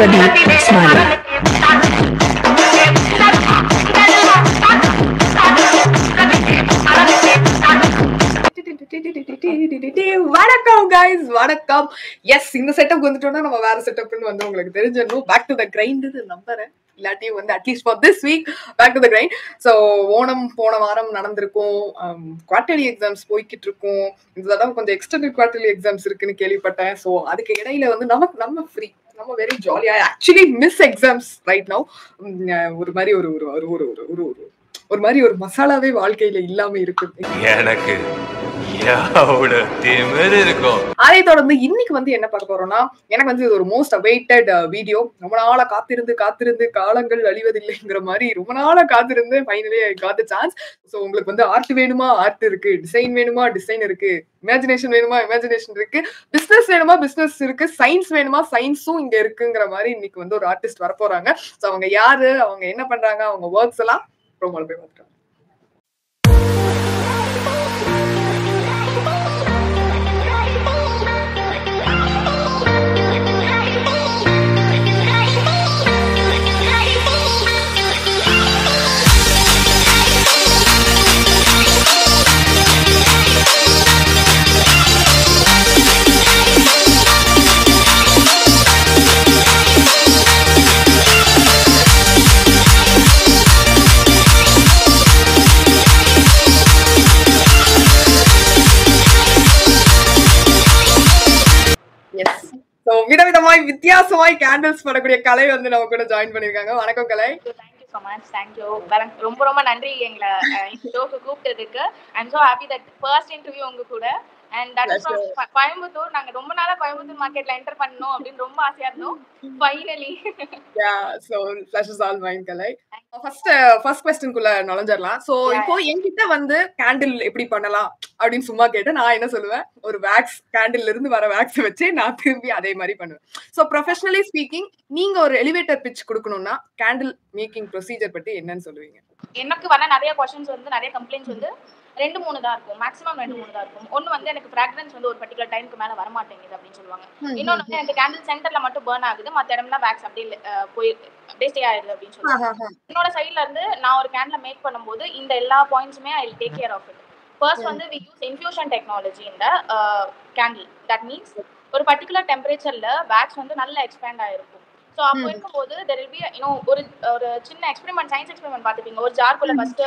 Pradeep Smiley. வணக்கம் guys, வணக்கம். Yes, இந்த செட்டப் வந்துட்டோம்னா நம்ம வேற செட்டப்னு வந்து உங்களுக்கு தெரிஞ்சிடணும். பேக் டு த கிரைண்ட் நம்புறேன். இல்லாட்டி வந்து at least for this week back to the grind. So Onam போன வாரம் நடந்திருக்கும், குவார்டர்லி எக்ஸாம்ஸ் போய்கிட்டு இருக்கும். இந்த தடவை கொஞ்சம் எக்ஸ்டெண்டட் குவார்டர்லி எக்ஸாம்ஸ் இருக்குன்னு கேள்விப்பட்டேன். ஸோ அதுக்கு இடையில வந்து நம்ம ஃப்ரீ, நம்ம வெரி ஜாலியா actually miss exams right now. ஒரு மாதிரி ஒரு ஒரு ஒரு ஒரு ஒரு ஒரு ஒரு மாதிரி ஒரு மசாலாவே வாழ்க்கையில இல்லாம இருக்கு எனக்கு. அதை தொடர்ந்து இன்னைக்கு வந்து என்ன பார்க்க போறோம்னா, எனக்கு வந்து இது ஒரு மோஸ்ட் அவைட்டட் வீடியோ. ரொம்ப நாளா காத்திருந்து காலங்கள் அழிவதில்லைங்கிற மாதிரி ரொம்ப நாளா காத்திருந்து finally I got the chance. So உங்களுக்கு வந்து ஆர்ட் வேணுமா, ஆர்ட் இருக்கு. டிசைன் வேணுமா, டிசைன் இருக்கு. இமேஜினேஷன் வேணுமா, இமேஜினேஷன் இருக்கு. பிசினஸ் வேணுமா, பிசினஸ் இருக்கு. சயின்ஸ் வேணுமா, சயின்ஸும் இங்க இருக்குங்கிற மாதிரி இன்னைக்கு வந்து ஒரு ஆர்டிஸ்ட் வர போறாங்க. ஸோ அவங்க யாரு, அவங்க என்ன பண்றாங்க, அவங்க ஒர்க்ஸ் எல்லாம் ரொம்ப போய் பார்த்துட்டோம். விதவிதமாய் வித்தியாசமாய் கேண்டில்ஸ் பண்ணக்கூடிய கலை வந்து நம்ம கூட ஜாயின் பண்ணிருக்காங்க. வணக்கம் Kalai. Thank you so much. Thank you. ரொம்ப ரொம்ப நன்றி எங்களை இந்த ஷோக்கு கூப்பிட்டதுக்கு. I am so happy that first interview உங்க கூட. And that is from Coimbatore. நாங்க ரொம்ப நாளா கோயம்புத்தூர் மார்க்கெட்ல என்டர் பண்ணணும் அப்படின்னு ரொம்ப ஆசையா இருந்தோம். Finally so flash is all mind Kalai. First क्वेश्चनக்குள்ள நுழைஞ்சிரலாம். சோ இப்போ என்கிட்ட வந்து கேண்டில் எப்படி பண்ணலாம் அப்படின்னு சும்மா கேட்டு நான் என்ன சொல்லுவேன், ஒரு வேக்ஸ் கேண்டில்ல இருந்து வர வேக்ஸ் வச்சு நான் திரும்பி அதே மாதிரி பண்ணுவேன். சோ ப்ரொஃபஷனலி ஸ்பீக்கிங், நீங்க ஒரு எலிவேட்டர் பிட்ச் கொடுக்கணும்னா கேண்டில் மேக்கிங் ப்ரொசீஜர் பத்தி என்னன்னு சொல்லுவீங்க? எனக்கு வர நிறைய क्वेश्चंस வந்து, நிறைய கம்ப்ளைண்ட்ஸ் வந்து 2-3 தான் இருக்கும். மேக்ஸிமம் 2-3 தான் இருக்கும். ஒன்னு வந்து எனக்கு ஃபிராக்ரன்ஸ் வந்து ஒரு பர்టిక్యులர் டைம்க்கு மேல வர மாட்டேங்குது அப்படின்னு சொல்லுவாங்க. இன்னொன்னு வந்து எனக்கு கேண்டில் சென்டர்ல மட்டும் பர்ன் ஆகுது, மத்த இடம்லாம் வேக்ஸ் அப்படியே போய் அப்படியே ஸ்டே ஆயிடுது அப்படின்னு சொல்லுவாங்க. என்னோட சைடுல இருந்து நான் ஒரு கேண்டில் மேக் பண்ணும்போது இந்த எல்லா பாயிண்ட்ஸுமே I will take care of it. First வந்து we use infusion technology in the candle. that means ஒரு பர்టిక్యులர் டெம்பரேச்சர்ல வேக்ஸ் வந்து நல்லா எக்ஸ்பேண்ட் ஆயிருக்கும். சோ அப்போ இருக்கும்போது there will be ஒரு சின்ன எக்ஸ்பெரிமெண்ட், சயின்ஸ் எக்ஸ்பெரிமெண்ட் பார்த்துப்பீங்க. ஒரு ஜார்க்குள்ள ஃபர்ஸ்ட்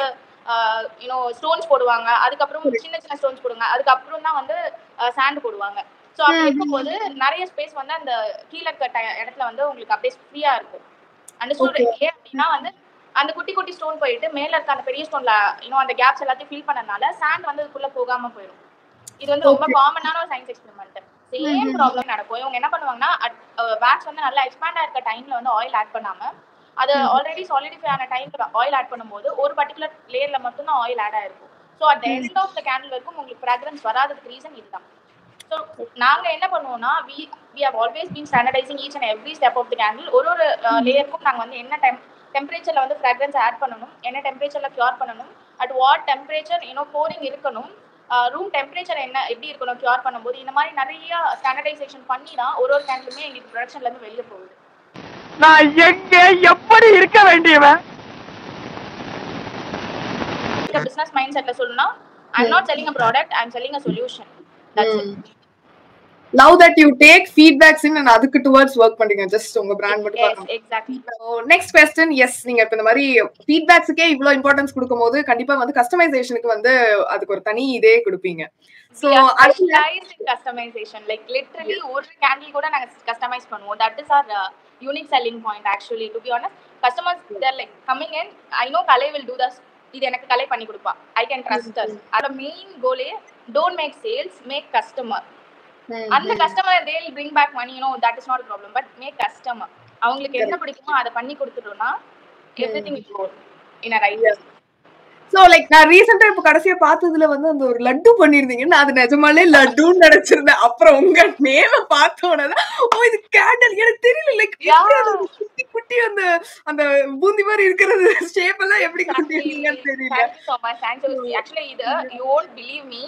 ஸ்டோன்ஸ் போடுவாங்க, அதுக்கப்புறம் சின்ன சின்ன ஸ்டோன்ஸ் போடுவாங்க, அதுக்கப்புறம் தான் வந்து சாண்ட் போடுவாங்க. ஸோ அப்படி இருக்கும்போது நிறைய ஸ்பேஸ் வந்து அந்த கீழே இருக்க இடத்துல வந்து உங்களுக்கு அப்படியே ஃப்ரீயா இருக்கும். அண்டர்ஸ்டூட்? ஏன் அப்படின்னா வந்து அந்த குட்டி குட்டி ஸ்டோன் போயிட்டு மேல இருக்க அந்த பெரிய ஸ்டோன்ல அந்த கேப்ஸ் எல்லாத்தையும் ஃபில் பண்ணனால சாண்ட் வந்து அதுக்குள்ள போகாம போயிடும். இது வந்து ரொம்ப காமனான ஒரு சயின்ஸ் எக்ஸ்பெரிமெண்ட். சேம் ப்ராப்ளம் நடக்கும். இவங்க என்ன பண்ணுவாங்கன்னா, வேக்ஸ் வந்து நல்லா எக்ஸ்பேண்ட் ஆயிருக்க டைம்ல வந்து ஆயில் ஆட் பண்ணாம அது ஆல்ரெடி சாலிடிஃபை ஆன டைம்ல ஆயில் ஆட் பண்ணும்போது ஒரு பர்టిక్యులர் லேயர்ல மட்டும் தான் ஆயில் ஆட் ஆயிருக்கும். So at the end of the candle வரைக்கும் உங்களுக்கு ஃபிராக்ரன்ஸ் வராததுக்கு ரீசன் இதுதான். ஸோ நாங்க என்ன பண்ணுவோம்னா, we have always been standardizing each and every step of the candle. ஒரு லேயருக்கும் நாங்க வந்து என்ன டெம்பரேச்சர்ல வந்து ஃபிராக்ரன்ஸ் ஆட் பண்ணணும், என்ன டெம்பரேச்சர்ல கியூர் பண்ணணும், அட் வாட் டெம்பரேச்சர் போரிங் இருக்கணும், ரூம் டெம்பரேச்சர் என்ன எப்படி இருக்கணும் கியூர் பண்ணும்போது, இந்த மாதிரி நிறைய ஸ்டாண்டர்டைசேஷன் பண்ணி தான் ஒரு கேண்டிலுமே எங்களுக்கு ப்ரொடக்ஷன்ல இருந்து வெளியே போகுது. நான் எங்க எப்படி இருக்க வேண்டியவன்? பிசினஸ் மைண்ட் செட்ல சொல்லணும்னா, I am not selling a product, I am selling a solution. That's it. Now that you take feedbacks in and அதுக்கு towards work பண்றீங்க, just உங்க brand மட்டும் பார்க்கணும். Exactly. So next question, yes, நீங்க இப்ப இந்த மாதிரி feedbacksக்கே இவ்ளோ இம்பார்ட்டன்ஸ் கொடுக்கும்போது கண்டிப்பா வந்து கஸ்டமைசேஷனுக்கு வந்து அதுக்கு ஒரு தனி இதே கொடுப்பீங்க. So specialized customization, like literally ஒரு candle கூட நாங்க கஸ்டமைஸ் பண்ணுவோம். That is our unique selling point actually. To be honest, customers they're like coming in, I know Kalai will do this. இது எனக்கு கலை பண்ணி கொடுப்பா, I can trust us. our main goal is don't make sales, make customer. அந்த customer they will bring back money, that is not a problem, but make customer. அவங்களுக்கு என்ன பிடிக்குமோ அதை பண்ணி கொடுத்துட்டோம்னா everything will go in a right way. So like நான் ரீசெண்டா இப்ப கடைசியா பார்த்ததுல வந்து அந்த ஒரு லட்டு பண்ணிருந்தீங்க, நான் அது நிஜமாலே லட்டுன்னு நினைச்சிருந்தேன். அப்புறம் உங்க நேம பார்த்தோன்னதான் ஓ இது கேண்டில் எனக்கு தெரியல. லைக் குட்டி குட்டி அந்த அந்த பூந்தி மாதிரி இருக்கிறது ஷேப் எல்லாம் எப்படி கட்டிருக்கீங்கன்னு தெரியல. ஆக்சுவலி இது யூ won't believe me,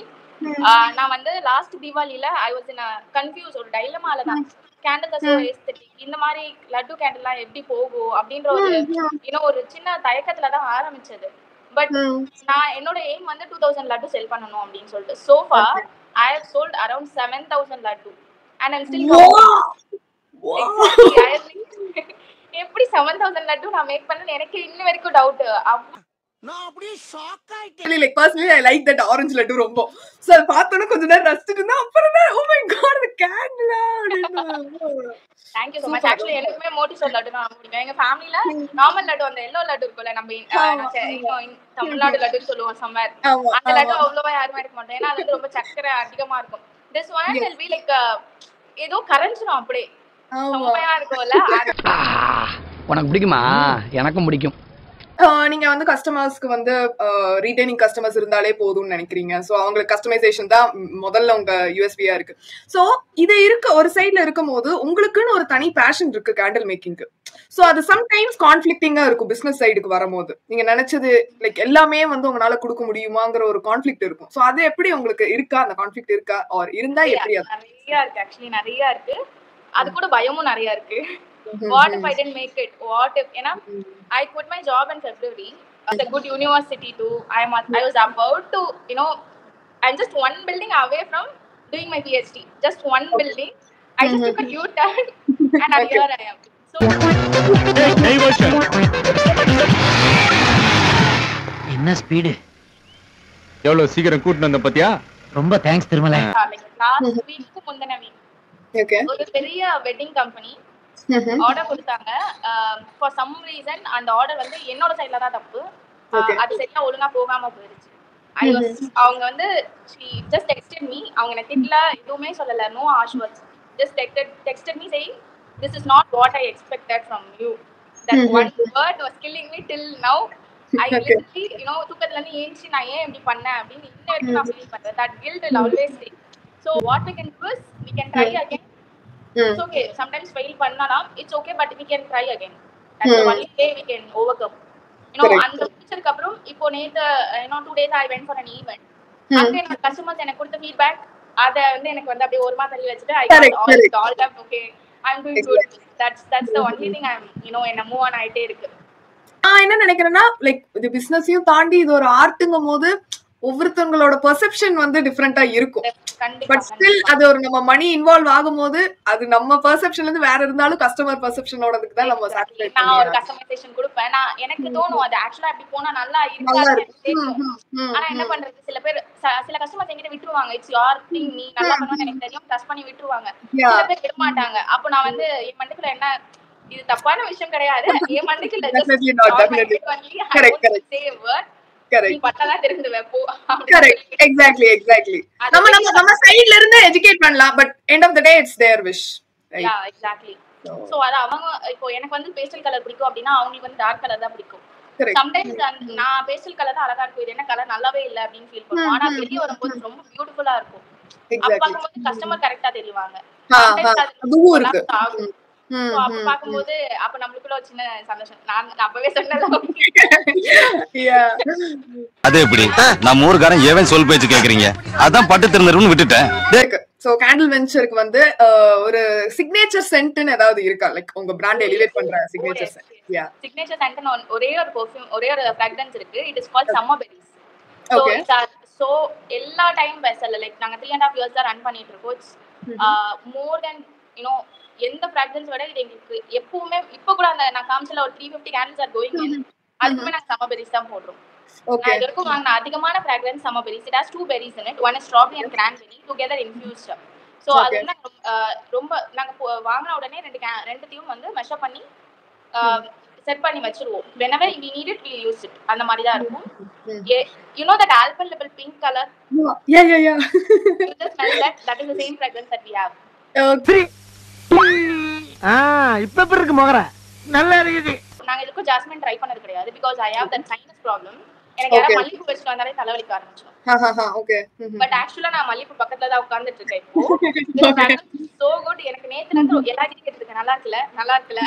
நான் வந்து லாஸ்ட் தீபாவளியில I was in a confuse ஒரு டைலமால தான். கேண்டில் அஸ் எஸ்தெட்டிக் இந்த மாதிரி லட்டு கேண்டில்லாம் எப்படி போகும் அப்படின்ற ஒரு ஒரு சின்ன தயக்கத்துல தான் ஆரம்பிச்சது. பட் நான் என்னோட எய்ம் வந்து 2000 லட்டு செல் பண்ணணும் அப்படின்னு சொல்லிட்டு. So far I have sold around 7000 laddu and I'm still எப்படி 7000 லட்டு நான் மேக் பண்ணேன்னு எனக்கு இன்ன வரைக்கும் டவுட். நான் அப்படியே ஷாக் ஆயிட்டேன். Like personally I like that orange laddu ரொம்ப. So பார்த்தோனே கொஞ்ச நேரம் ரசிச்சிட்டு இருந்தா அப்புறம் தான் oh my god the candle அப்படினா. Thank you so much. Actually எனக்குமே மோட்டிவேஷன் லட்டு தான் பிடிக்கும். எங்க ஃபேமிலில நார்மல் லட்டு அந்த yellow லட்டு இருக்குல நம்ம தமிழ்நாடு லட்டு சொல்லுவோம் சம்மர். அந்த லட்டு அவ்வளவா யாரும் எடுக்க மாட்டோம். ஏன்னா அது ரொம்ப சக்கரை அதிகமா இருக்கும். This one will be like ஏதோ கரஞ்சிரும் அப்படியே. செம்மையா இருக்கும்ல. உனக்கு பிடிக்குமா? எனக்கும் பிடிக்கும். நீங்க வந்து கஸ்டமர்ஸ்க்கு வந்து ரீடைனிங் கஸ்டமர்ஸ் இருந்தாலே போதும்னு நினைக்கிறீங்க. ஸோ அவங்களுக்கு கஸ்டமைசேஷன் தான் முதல்ல உங்க யூஎஸ்பியா இருக்கு. ஸோ இது ஒரு சைட்ல இருக்கும் போது உங்களுக்குன்னு ஒரு தனி பேஷன் இருக்கு கேண்டில் மேக்கிங்க்கு. ஸோ அது சம்டைம்ஸ் கான்ஃபிளிக்டிங்கா இருக்கும் பிசினஸ் சைடுக்கு வரும்போது. நீங்க நினைச்சது லைக் எல்லாமே வந்து உங்களால கொடுக்க முடியுமாங்கிற ஒரு கான்ஃபிளிக்ட் இருக்கும். ஸோ அது எப்படி உங்களுக்கு இருக்கா? அந்த கான்ஃபிளிக்ட் இருக்கா? ஆர் இருந்தா எப்படி? நிறைய இருக்கு. ஆக்சுவலி நிறைய இருக்கு. அது கூட பயமும் நிறைய இருக்கு. What if I didn't make it? What if I quit my job in February. It's a good university too. I was about to I'm just one building away from doing my PhD. Just one building. I just took a U-turn and here I am. So என்ன speed? எவ்வளவு சீக்கிரம் கூட்டிட்டு வந்த பாத்தியா? ரொம்ப thanks Thirumalai. last week முந்தின week okay ஒரு பெரிய வெட்டிங் கம்பெனி ஆர்டர் கொடுத்தாங்க. ஃபார் சம் ரீசன் அந்த ஆர்டர் வந்து என்னோட சைடுல தான் தப்பு. அது சரியா ஒழுங்கா போகாம போயிருச்சு. அவங்க வந்து just texted me. அவங்க எனக்கு திட்டல, எதுவுமே சொல்லல, no harsh words. Just texted me saying this is not what I expected from you. That one word was killing me till now. I literally தூக்கத்துல இருந்து ஏஞ்சி நான் ஏன் இப்படி பண்ணேன் அப்படின்னு இன்ன வரைக்கும் நான் ஃபீல் பண்றேன். That guilt will always stay. So what we can do is we can try again. It's okay. Sometimes fail பண்ணலாம். It's okay, but we can try again. That's the only way we can overcome. அந்த ஃபியூச்சருக்கு அப்புறம் இப்போ நேத்து 2 days I went for an event. அங்க என்னோட customers எனக்கு கொடுத்த feedback அத வந்து எனக்கு வந்து அப்படியே ஒருமா தள்ளி வச்சிட்டு I got all that okay. I'm doing good. That's the only thing I'm என்ன மூவ் ஆன் ஆயிட்டே இருக்கு. என்ன நினைக்கிறேன்னா லைக் இது பிசினஸையும் தாண்டி இது ஒரு ஆர்ட்ங்கும் போது ஒவ்வொருத்தவங்களோட பெர்செப்ஷன் வந்து டிஃபரெண்டா இருக்கும். பட் ஸ்டில் அது ஒரு நம்ம மணி இன்வால்வ் ஆகும்போது அது நம்ம பெர்செப்ஷன்ல இருந்து வேற இருந்தாலும் கஸ்டமர் பெர்செப்ஷனோடதுக்கு தான் நம்ம சாட்டிஸ்ஃபை நான் ஒரு கஸ்டமைசேஷன் கொடுப்பேன். நான் எனக்கு தோணும் அது ஆக்சுவலா அப்படி போனா நல்லா இருக்கும். ஆனா என்ன பண்றது, சில கஸ்டமர்ஸ் என்கிட்ட விட்டுருவாங்க. இட்ஸ் யுவர் திங், நீ நல்லா பண்ணுவேன்னு எனக்கு தெரியும், ட்ரஸ்ட் பண்ணி விட்டுருவாங்க. சில பேர் விட மாட்டாங்க. அப்போ நான் வந்து என் மண்டைக்குள்ள என்ன இது தப்பான விஷயம் கிடையாது, என் மண்டைக்குள்ள நம்ம சைடுல இருந்து எஜுகேட் பண்ணலாம். But end of the day it's their wish. Yeah exactly. So அது அவங்க இப்போ எனக்கு வந்து பேஸ்டல் கலர் பிடிக்கும் அப்படினா அவங்களுக்கு வந்து டார்க் கலர் தான் பிடிக்கும். சம்டைம்ஸ் நான் பேஸ்டல் கலர் தான் அழகா இருக்கும், இது என்ன கலர் நல்லாவே இல்ல அப்படின்னு ஃபீல் பண்ணுவோம். ஆனா வெளிய வரும்போது ரொம்ப பியூட்டிஃபுல்லா இருக்கும். அப்ப பாக்கும்போது கஸ்டமர் கரெக்ட்டா தெரிவாங்க. அதுவும் இருக்கு. அப்ப பாக்கும்போது அப்ப நம்மளுக்குள்ள ஒரு சின்ன சந்தோஷம். நான் அப்பவே சொன்னேன். அது எப்படி நம்ம ஊர்காரன் ஏவன் சொல் பேச்சு கேக்குறீங்க, அதான் பட்டு திருந்தருன்னு விட்டுட்டேன். சோ கேண்டில் வெஞ்சருக்கு வந்து ஒரு சிக்னேச்சர் சென்ட்னு ஏதாவது இருக்கா? லைக் உங்க பிராண்ட் எலிவேட் பண்ற சிக்னேச்சர் சென்ட். யா, சிக்னேச்சர் சென்ட்னு ஒரே ஒரு பெர்ஃப்யூம், ஒரே ஒரு ஃபிராக்ரன்ஸ் இருக்கு. It is called summer berries. So எல்லா டைம் பெஸ்ட் செல்லர். லைக் நாங்க 3.5 years தான் ரன் பண்ணிட்டு இருக்கோம். இட்ஸ் மோர் தென் எந்த ஃபிராக்ரன்ஸ் விட இது எங்களுக்கு எப்பவுமே இப்ப கூட அந்த நான் காமிச்சல ஒரு 350 கேண்டில்ஸ் ஆர் கோயிங் இன். அதுக்குமே நாங்க சம்மர் பெரிஸ் தான் போடுறோம். நான் இது வரைக்கும் வாங்கின அதிகமான fragrance summer berries. It has 2 berries in it. One is strawberry and cranberry together infused. So அது வந்து ரொம்ப நாங்க வாங்குன உடனே ரெண்டுத்தையும் வந்து மெஷர் பண்ணி செட் பண்ணி வச்சிருவோம். whenever we need it we use it. அந்த மாதிரி தான் இருக்கும். You know that Alpenlibe pink color? Yeah. You just smell that. That is the same fragrance that we have. இப்ப எப்படி இருக்கு மகர? நல்லா இருக்குது. நாங்க இதுக்கு ஜாஸ்மின் ட்ரை பண்ணது கிடையாது because I have that sinus problem. எனக்கு யாரா மல்லிப்பூ வச்சிட்டு வந்தாலே தலைவலிக்க ஆரம்பிச்சிடும். ஓகே. பட் ஆக்சுவலா நான் மல்லிப்பூ பக்கத்துல தான் உட்கார்ந்துட்டு இருக்கேன் இப்போ. so good. எனக்கு நேத்துல இருந்து எல்லா கிட்ட கேட்டிருக்கேன், நல்லா இருக்குல.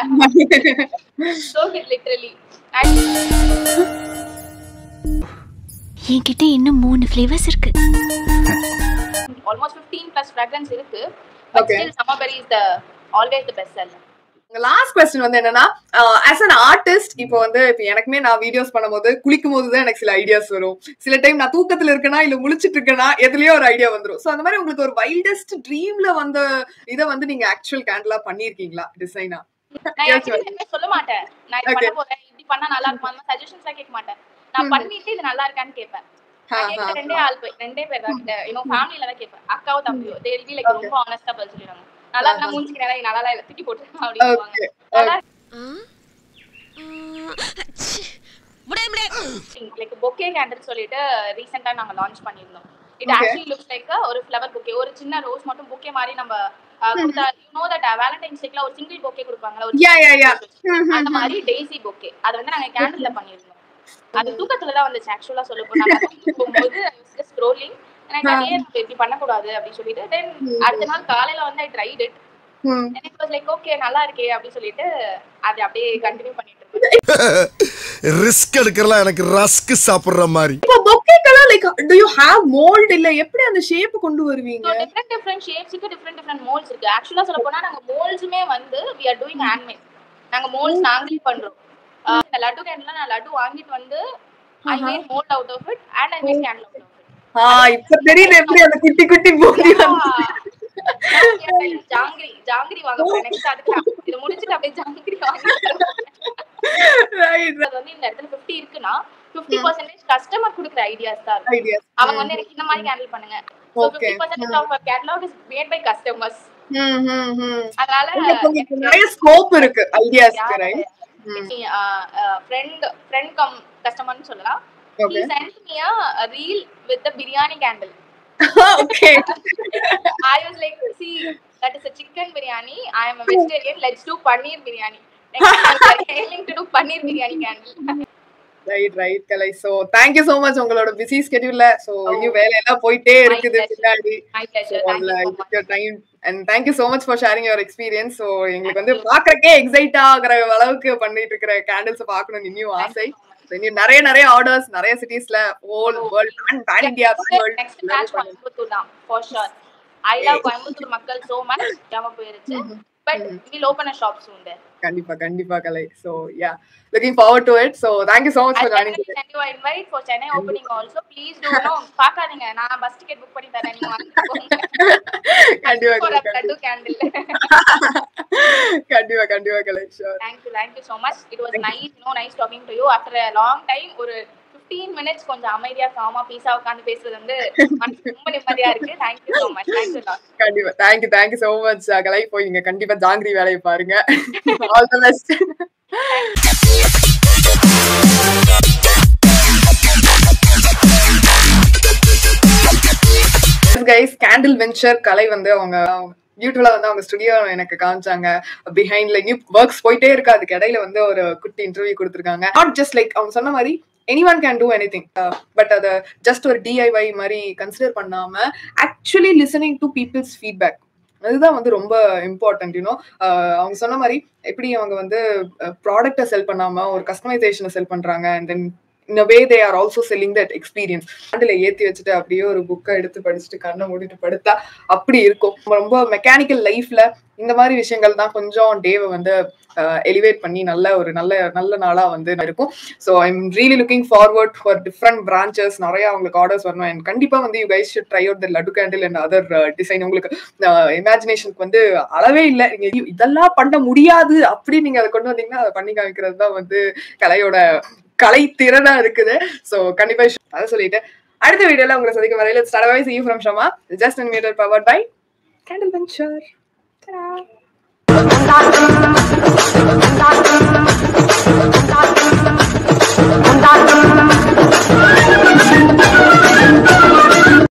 so good literally. என்கிட்ட இன்னும் 3 flavors இருக்கு. almost 15+ fragrance இருக்கு. But still summer berry is always the best seller. Last question வந்து என்னன்னா, ஆஸ் அன் ஆர்டிஸ்ட் இப்போ எனக்குமே நான் வீடியோஸ் பண்ணும்போது குளிக்கும் போதுதான் எனக்கு சில ஐடியாஸ் வரும். சில டைம் நான் தூக்கத்துல இருக்கேனா இல்ல முழிச்சிட்டு இருக்கேனா எதுலயோ ஒரு ஐடியா வந்துரும். சோ அந்த மாதிரி உங்களுக்கு ஒரு வைல்டஸ்ட் ட்ரீம்ல வந்த இதை நீங்க ஆக்சுவல் கேண்டலா பண்ணிருக்கீங்களா டிசைனா? சொல்ல மாட்டேன். நான் பண்ண போறேன், இப்படி பண்ணா நல்லா இருக்கும், சஜஷன்ஸ் எல்லாம் கேட்க மாட்டேன். நான் பண்ணிட்டு இது நல்லா இருக்கான்னு கேட்பேன். ரெண்டே பேர் தான் ஃபேமிலில தான் கேட்பேன். அக்காவோ தம்பியோ ரொம்ப ஆனஸ்டா பதில் சொல்லிடுவாங்க. நல்லா இருந்தா மூஞ்சிக்கிறேன், நல்லா இல்ல தூக்கி போட்டு அப்படின்னு லைக் பொக்கே கேண்டில் சொல்லிட்டு ரீசெண்டா நாங்க லான்ச் பண்ணிருந்தோம். இட் ஆக்சுவலி லுக்ஸ் லைக் ஒரு ஃப்ளவர் பொக்கே, ஒரு சின்ன ரோஸ் மட்டும் பொக்கே மாதிரி நம்ம கொடுத்தா யூ நோ தட் வேலண்டைன்ஸ் டேல ஒரு சிங்கிள் பொக்கே கொடுப்பாங்கல, ஒரு அந்த மாதிரி டெய்ஸி பொக்கே அது நாங்க கேண்டில்ல பண்ணிருந்தோம். அது தூக்கத்துல தான் வந்துச்சு ஆக்சுவலா சொல்ல போனா. போகும்போது ஸ்க்ரோலிங் எனக்கு இப்படி பண்ணக்கூடாது அப்படின்னு சொல்லிட்டு தென் அடுத்த நாள் காலையில ஐ ட்ரைட் இட். எனக்கு வாஸ் லைக் ஓகே நல்லா இருக்கே அப்படின்னு சொல்லிட்டு அதை அப்படியே கண்டினியூ பண்ணிட்டு இருக்கேன். ரிஸ்க் எடுக்கறலாம் எனக்கு ரஸ்க் சாப்பிடுற மாதிரி. இப்போ பொக்கேக்கெல்லாம் like do you have mould இல்ல எப்படி அந்த ஷேப் கொண்டு வருவீங்க? டிஃபரண்ட் ஷேப்ஸ்க்கு டிஃபரண்ட் மோல்ட்ஸ் இருக்கு. ஆக்சுவலா சொல்ல போனா நாங்க மோல்ட்ஸ்மே we are doing handmade. நாங்க மோல்ட்ஸ் நாங்களே பண்றோம். இந்த லட்டு கேண்டில்ல நான் லட்டு வாங்கிட்டு I made mold out of it and I made candle out of it. இப்ப தெரியுது எப்படி அந்த குட்டி குட்டி பூந்தி ஜாங்கிரி வாங்க போறேன் நெக்ஸ்ட். அதுக்கு இது முடிச்சிட்டு அப்படியே ஜாங்கிரி வாங்கிட்டு ரைட். அது இந்த இடத்துல 50 இருக்குனா 50% கஸ்டமர் கொடுக்கிற ஐடியாஸ் தான் இருக்கு. அவங்க எனக்கு இந்த மாதிரி கேண்டில் பண்ணுங்க. So 50% of our catalog is made by customers. அதனால நிறைய ஸ்கோப் இருக்கு ஐடியாஸ்க்கு ரைட். friend come customer னு சொல்லலாம். He sent me a reel with the biryani candle. Okay. I was like, see, that is a chicken biryani. I am a vegetarian. Let's do paneer biryani. Next time we are aiming to do paneer biryani candle. Right Kalai. So thank you so much உங்களோட busy schedule. So இன்னும் வேலை எல்லாம் போயிட்டே இருக்குது பின்னாடி. My pleasure. Thank you so much. Your time and thank you so much for sharing your experience. So எங்களுக்கு பார்க்கறக்கே excite ஆகுற அளவுக்கு பண்ணிட்டு இருக்கிற கேண்டில்ஸ் பார்க்கணும் இன்னும் ஆசை. நிறைய ஆர்டர்ஸ் நிறைய சிட்டிஸ்ல whole world and pan India world. Next match Coimbatore தான் for sure. I love Coimbatore மக்கள் so much. ஜாம போயிருச்சு. But we'll open a shop soon there. கண்டிப்பா Kalai. So yeah, looking forward to it. So thank you so much for joining today. Send you an invite for Chennai opening also. Please do know பாக்காதீங்க, நான் bus ticket book பண்ணி தரேன், நீங்க வந்து போங்க. கண்டிப்பா laddu candle. கண்டிப்பா Kalai. Sure. Thank you so much. It was nice, nice talking to you after a long time. ஒரு 15 minutes கொஞ்சம் அமைதியா காமா பீஸா உட்கார்ந்து பேசுறது ரொம்ப நிம்மதியா இருக்கு. Thank you so much. Thanks a lot. கண்டிப்பா thank you so much Kalai. போய் நீங்க கண்டிப்பா ஜாங்கிரி வேலையை பாருங்க. All the best. Guys, Candle Venture Kalai அவங்க பியூட்டிஃபுல்லா அவங்க ஸ்டுடியோ எனக்கு காமிச்சாங்க. பிஹைண்ட்ல நியூ ஒர்க்ஸ் போயிட்டே இருக்கு. அதுக்கு இடையில ஒரு குட்டி இன்டர்வியூ கொடுத்துருக்காங்க. நாட் ஜஸ்ட் லைக் அவங்க சொன்ன மாதிரி anyone can do anything, but அத just ஒரு DIY மாதிரி கன்சிடர் பண்ணாம actually listening to people's feedback, அதுதான் ரொம்ப இம்பார்ட்டன்ட். அவங்க சொன்ன மாதிரி எப்படி அவங்க ப்ராடக்டை செல் பண்ணாம ஒரு கஸ்டமைசேஷனை செல் பண்றாங்க. And then in a way they are also selling that experience. அதுல ஏத்தி வச்சுட்டு அப்படியே ஒரு புக்கை எடுத்து படிச்சுட்டு கண்ணை மூடிட்டு படுத்தா அப்படி இருக்கும். ரொம்ப மெக்கானிக்கல் லைஃப்ல இந்த மாதிரி விஷயங்கள் தான் கொஞ்சம் டேவை எலிவேட் பண்ணி நல்ல நாளா இருக்கும். So I'm really looking forward for different branches. நிறைய அவங்களுக்கு ஆர்டர்ஸ் வரணும். அண்ட் கண்டிப்பா you guys should try out the laddu candle and other design. உங்களுக்கு இமேஜினேஷனுக்கு அளவே இல்லை. நீங்க இதெல்லாம் பண்ண முடியாது அப்படி நீங்க அதை கொண்டு வந்தீங்கன்னா அதை பண்ணி காமிக்கிறது தான் கலையோட கலை திறனா இருக்குது. சோ கண்டிப்பா அதை சொல்லிட்டு அடுத்த வீடியோல உங்களை சந்திக்க வரையில start see you from Shama. Just animated powered by Candle Venture. Ta-da.